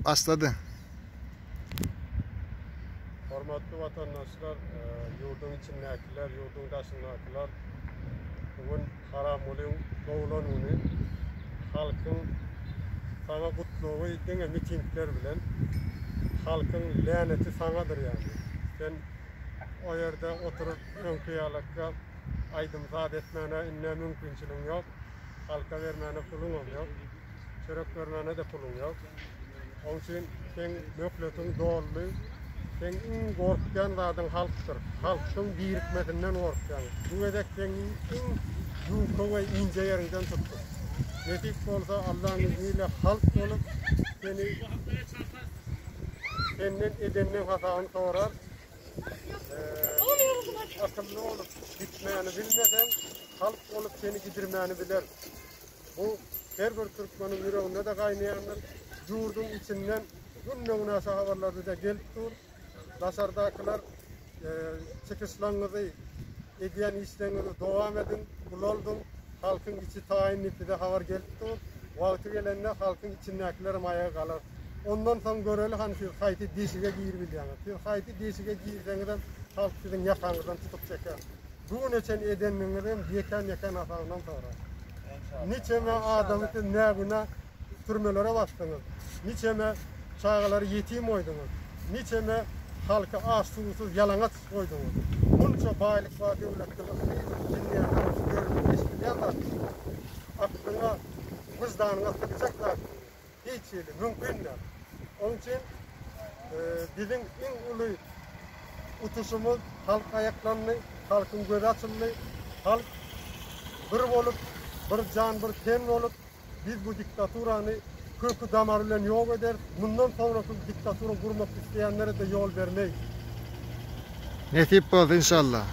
Başladı. Hormatly vatandaşlar, yurdun içindekiler, yurdun dışındakiler, bugün Haramolun doğulanuny halkın sana kutluğu dene mitingler bilen halkın laneti sanadır yani. Ben o yerde oturup önküyalıkka aydımzat etmene inne mümkünçülüğüm yok. Halka vermene pulum yok. Çörek vermene de pulum yok. Onun için sen mökletin doğullu, sen en korkkan zaten halktır. Halkın birikmesinden korkkan. Bu edek senin en yuka ve ince yerinden tuttu. Netik olsa Allah'ın izniyle halk olup senden edenin hatanı sorar. Akıllı olup gitmeyeni bilmesen halk olup seni gidirmeyeni bilir. Bu her bir Türkmenin yüreğinde de kaynayanlar yurdun içinden günlüğüne sahabarlarda da gelip dur. Dasardakiler çıkışlarınızı ediyen işlerinizi devam edin, kul oldun. Halkın içi tayinlikte de haber gelip dur. Vakti gelende halkın içindekiler maya kalır. Ondan sonra göreli hani siz hayti dişige giyir biliyorsunuz. Siz hayti dişige giyirseniz halk sizin yakanızdan tutup çeker. Bunun için edenliğinizden yeken atanından sonra. Niçeme adamı siz ne güne türmelere bastınız. Niçeme çağları yetim oydunuz. Niçeme halka aç susuz yalana koydunuz. Bunca baylık var devletimiz. Dinleyenlerimiz görmüş. Eşkiliyorlar. Aklına, vicdanına sıkacaklar. Hiç şeydi, mümkünler. Onun için bizim en ulu utuşumuz halk ayaklanını, halkın gözü açılını, halk bir olup, bir can, bir ten olup, biz bu diktaturanı kökü damarıyla yok eder. Bundan sonraki diktaturu kurmak isteyenlere de yol vermeyiz. Nasip oldu inşallah.